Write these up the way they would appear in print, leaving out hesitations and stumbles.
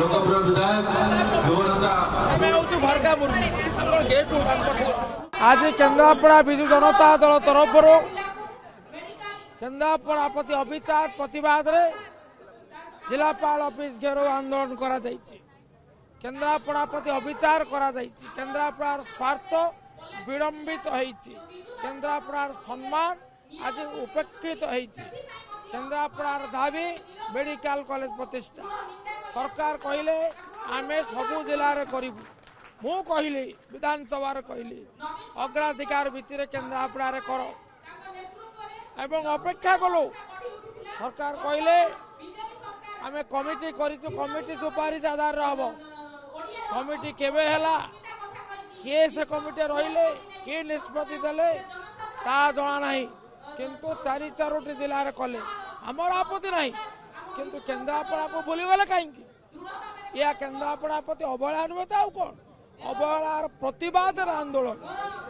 लोकप्रिय विधायक युवनेता आज केन्द्रापड़ा विजु जनता दल तरफ केन्द्रापड़ा प्रति अविचार प्रतिवाद जिलापाल ऑफिस घेराव आंदोलन करा केन्द्रापड़ा प्रति अविचार करा केन्द्रापड़ार स्वार्थ विलंबित होईछि केन्द्रापड़ार सम्मान आज उपेक्षित होईछि केन्द्रापड़ार दाबी मेडिकल कॉलेज प्रतिष्ठा सरकार कहले आमे सबु जिले में करिबु मु कहली विधानसभा कहली अग्राधिकार भित्तिरे केन्द्रापड़ा कर एवं अपेक्षा कलु सरकार कहले आमे कमिटी करिछु कमिटी सुपारिश आधार हम कमिटी केबे हैला किए से कमिटी रहिले किए निष्पत्ति देले ता जना नहीं किंतु चारि चारोटी जिले में कले आमर आपत्ति नहीं किंतु केन्द्रापड़ा को भूली गले कहीं या केन्द्रापड़ा प्रति अवहेला नुहे तो आउ कौन अवहेलार प्रतिवाद आंदोलन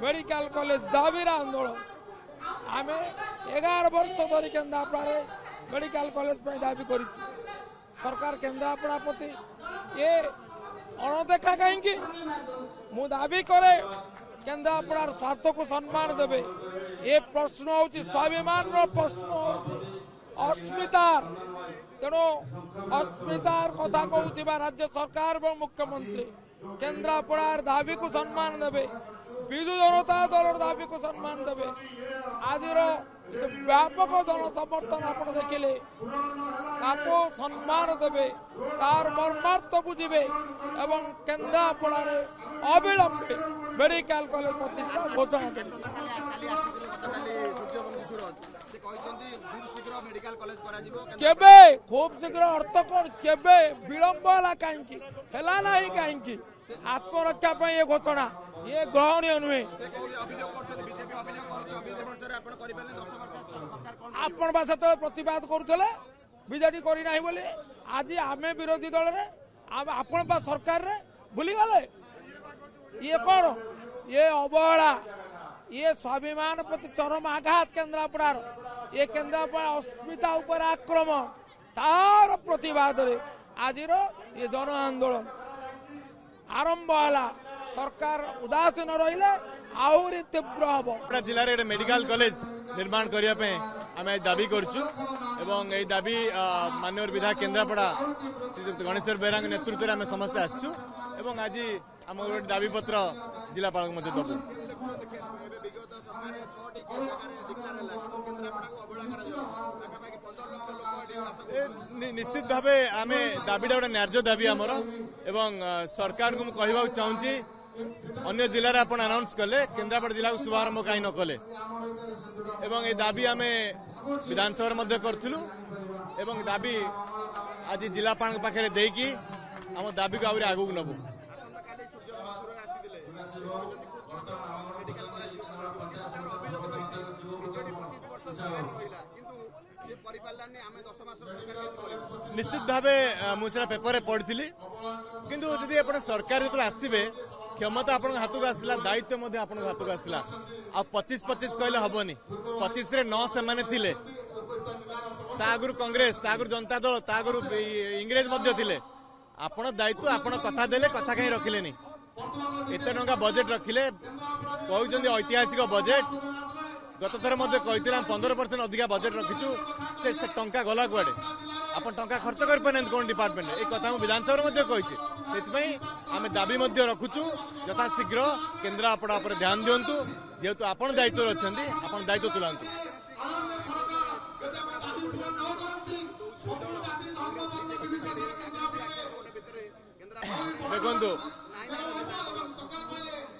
मेडिकल कॉलेज दाबी आंदोलन आम 11 वर्ष धरी केन्द्रापड़ा मेडिकल कॉलेज दाबी कर सरकार केन्द्रापड़ा प्रति ये अणदेखा कहीं मु दाबी करे केन्द्रापड़ार स्वार्थ को सम्मान देवे ये प्रश्न हूँ स्वाभिमान प्रश्न हूँ अस्मितार तेणु अस्मितार कथा कहूथिबा राज्य सरकार और मुख्यमंत्री केन्द्रापड़ार दाबी को सम्मान देवे विजु जनता दल दाबी को सम्मान देवे आज व्यापक जन समर्थन आप देखिले सम्मान देवे तार मर्मार्थ बुझे एवं केन्द्रापड़ा अविलंबे मेडिकल कॉलेज प्रतिष्ठा घोषणा करें केबे खूब शीघ्र अर्थ कौन केबे विलंब है कहीं कहीं आत्मरक्षा ये घोषणा ये ग्रहणीय नुहे आपण बा सेत प्रतिवाद करुले बीजेडी करना बोली आज आमे विरोधी दल रे आपण बा सरकार रे भूली गले ये कौन ये अवहेला ये स्वाभिमान प्रति चरम आघात केन्द्रापड़ार ये केन्द्रापड़ा अस्मिता उपर आक्रमण तार प्रतिवाद आज ये जन आंदोलन आरंभ है सरकार उदासीन रहिले आहरी तीव्र हम जिले में मेडिकल कॉलेज निर्माण करने आम दाबी करुँ दाबी माननीय विधायक केन्द्रापड़ा गणेश्वर बेहरा नेतृत्व में आम समस्ते आसचु आज आम गोटे दाबी पत्र जिलापाल दबु निश्चित भाव आम दाबीटा गोटे न्याय्य दाबी आमर एवं सरकार को कहवा चाहूँगी अन्य जिले में आप अनाउंस कले केन्द्रापड़ा जिला को शुभारंभ कहीं न कले एवं ये दाबी आम विधानसभा करूँ एवं दाबी आज जिलापाल पाखे देकी आम दाबी को आहरी आगू नबू निश्चित भाव मुझे पेपर पढ़ी किंतु जदि आप सरकार जो आसवे क्षमता आप हाथ को आसला दायित्व आप हाथ को आसला आ 25-25 कहले हेनी 25 रे 9 से आगु कांग्रेस आगु जनता दल आगु इंग्रेज आपण दायित्व आपण कथा देले कथा कहीं रखिले एत टंका बजेट रखिले कहते ऐतिहासिक बजेट गत थर कही 15% अधिका बजेट रखीचु से टंका गला कुआडे आप टंका खर्च कर कौन डिपार्टमेंट एक कथा विधानसभा कही आम दाबी रखुचु यथाशीघ्र केन्द्रापड़ा पर ध्यान दिंतु जेहेतु आपण दायित्व अच्छा आप दायित्व तुलांतु देखु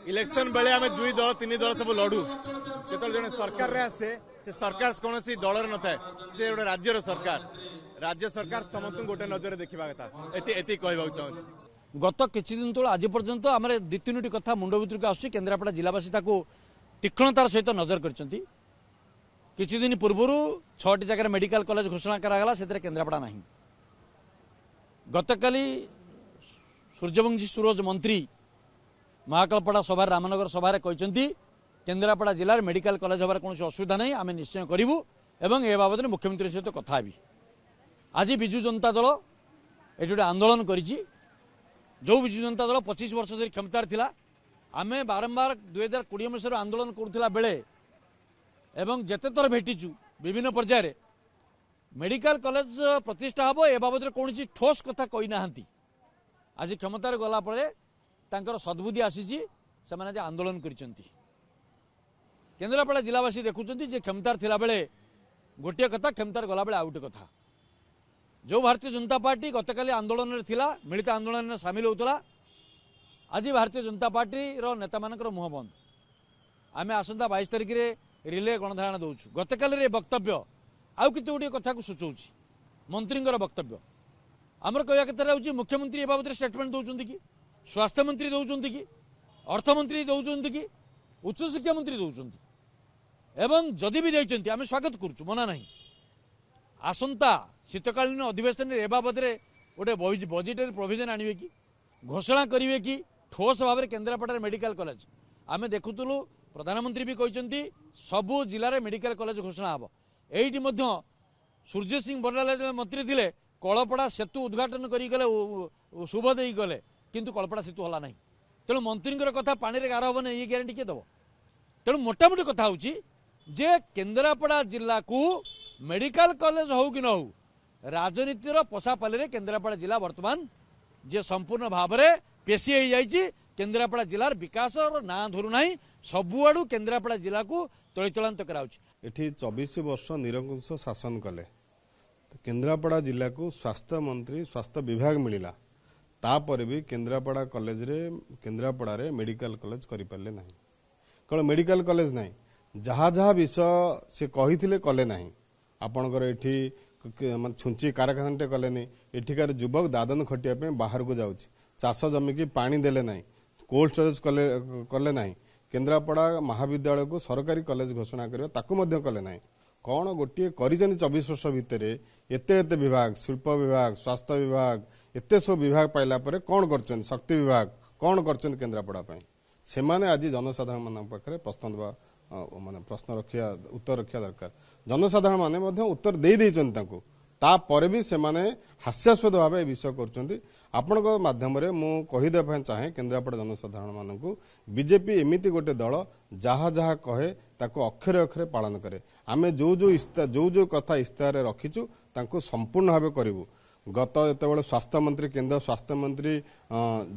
इलेक्शन बेले आम 2 दल 3 दल सब लड़ू जो जन सरकार रे आसे से सरकार कौन दल न था से गोटे राज्य सरकार समस्त गोटे नजर देखा कथा ये कहवा चाहूँ गत किछि दिन तो आज पर्यंत आम 2-3टी कथा मुंड भितर आस केन्द्रापड़ा जिलावासी तीक्ष्णतार सहित नजर कर दिन पूर्व 6टी जगह मेडिकल कॉलेज घोषणा करागला से केन्द्रापड़ा नहीं गतकाली सूर्यवंशी सूरज मंत्री महाकालपड़ा सभा रामनगर सभा कहते केन्द्रापड़ा जिलार मेडिकल कॉलेज हबार कौन असुविधा नहीं आम निश्चय करूँ एवं ए बाबद मुख्यमंत्री सहित कथा आज विजु जनता दल ये आंदोलन करी जो विजु जनता दल 25 वर्ष धरी क्षमतार थिला आमे बारंबार 2020 मसीह आंदोलन करुला बेले एवं जेते थर भेटिचु विभिन्न पर्यायर मेडिकल कॉलेज प्रतिष्ठा हम ए बाबद कौन ठोस कथा कही ना आज क्षमतार गला तांकर सद्बुद्धि आसी से आंदोलन करिसेंती केन्द्रापड़ा जिलावासी देखुंत जे क्षमतार थिला बेले गोटे कथा क्षमतार गला बेले आउटे कथा जो भारतीय जनता पार्टी गतकाली आंदोलन में थिला मिलित आंदोलन में सामिल होता आज भारतीय जनता पार्टी नेता मान मुह बंद आम आसंता 22 तारिख में रिले गणधारण दौचु गतकाली वक्तव्य आउ कित गोटे कथा को सूचौं मंत्री वक्तव्य आमर कहवा कथा हूँ मुख्यमंत्री ए बाबद स्टेटमेंट दौरान कि स्वास्थ्य मंत्री दौरान कि अर्थमंत्री दौरान कि उच्चशिक्षा मंत्री दौरान एवं जदि भी देते आम स्वागत करुँ मना ना आसंता शीतकालीन अधिवेशन ए बाबद गोटे बजेटरी प्रोविजन आणवे कि घोषणा करेंगे कि ठोस भाव में केन्द्रापड़ा मेडिकल कॉलेज आम देखुलु प्रधानमंत्री भी कहते सबू जिले में मेडिकल कॉलेज घोषणा हम एटी सूर्य सिंह बरला मंत्री थे कलपड़ा सेतु उद्घाटन करें शुभ दे गले किंतु कलपड़ा सेतु हला ना तेणु मंत्री कथा पानी में गार हम ये ग्यारंटी किए दब तेणु मोटामोटी कथा हूँ जे केन्द्रापड़ा जिला को मेडिकल कॉलेज हो कि न हो राजनीतिर पशापाली केन्द्रापड़ा जिला वर्तमान जे संपूर्ण भाव में पेशी हो जाइए केन्द्रापड़ा जिलार विकास ना धरू ना सबुआड़ू केन्द्रापड़ा जिला को तलितलांत एठी 24 वर्ष निरंकुश शासन कले केन्द्रापड़ा जिला को स्वास्थ्य मंत्री स्वास्थ्य विभाग मिला तापर भी केन्द्रापड़ा कॉलेज रे केन्द्रापड़ा रे मेडिकल कॉलेज करि पारले नाही केवल मेडिकल कॉलेज नाही जहाँ जहाँ विषय से कही कले नाही आपणकर एठी छुंची कारखाना कले एठिकार युवक दादन खटिया बाहर को जाऊँ चाष जमी की पानी देले नाही कोल्ड स्टोरेज कले नाही केन्द्रापड़ा महाविद्यालय को सरकारी कॉलेज घोषणा करबा ताकू मध्य कले नाही कौन गोटे कर 24 वर्ष भितर एते विभाग शिल्प विभाग स्वास्थ्य विभाग एते सब विभाग पाइला परे कौन कर शक्ति विभाग कौन कर केन्द्रापड़ा से माने आज जनसाधारण मान पाखे प्रश्न देवा माने प्रश्न रखिया उत्तर रखिया दरकार जनसाधारण माने मध्य उत्तर दे देइछन ताकू तापर भी से माने हास्यास्पद भाव ए विषय कर आपण माध्यम मु कहीदेवा चाहे केन्द्रापड़ा जनसाधारण मानू बीजेपी एमती गोटे दल जहाँ जहाँ कहे ताको अक्षरे अक्षरे पालन करे आमे जो जो कथा इस्ताहार रखीचु ताको संपूर्ण भाव करूँ गत जो स्वास्थ्य मंत्री केन्द्र स्वास्थ्य मंत्री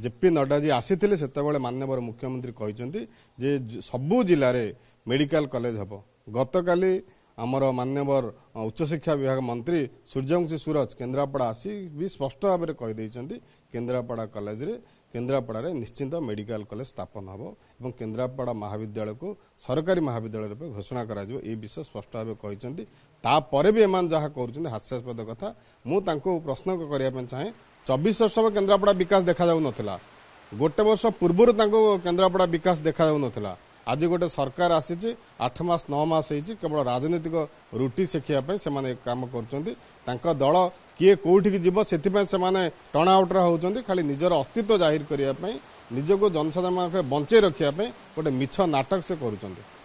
जेपी नड्डा जी आसीथिले सेतेबेले माननीय मुख्यमंत्री कहते जे सबु जिले में मेडिकल कॉलेज हम गतकाली आमर मान्यवर उच्चशिक्षा विभाग मंत्री सूर्यवंशी सूरज केन्द्रापड़ा आसी भी स्पष्ट भाव में कहीदे केन्द्रापड़ा कॉलेज रे केन्द्रापड़ा रे निश्चिंत मेडिकल कॉलेज स्थापन हम और केन्द्रापड़ा महाविद्यालय को सरकारी महाविद्यालय रूप घोषणा करा ये विषय स्पष्ट भाव कहते तापर भी एम जहाँ कर हास्यास्पद कथा मुझे प्रश्न करने चाहे 24 वर्ष केन्द्रापड़ा विकास देखा जाऊ नथिला गोटे वर्ष पूर्व केन्द्रापड़ा विकास देखा जाऊ नथिला आज गोटे सरकार आसी 8 मास 9 मास केवल राजनीतिक रुटी शिखापी से काम कर दल किए कौटी जीव से टर्न आउट होती खाली निजर अस्तित्व जाहिर करने निजको जनसाधारण बंचे रखापी गोटे मिछ नाटक से करुँच।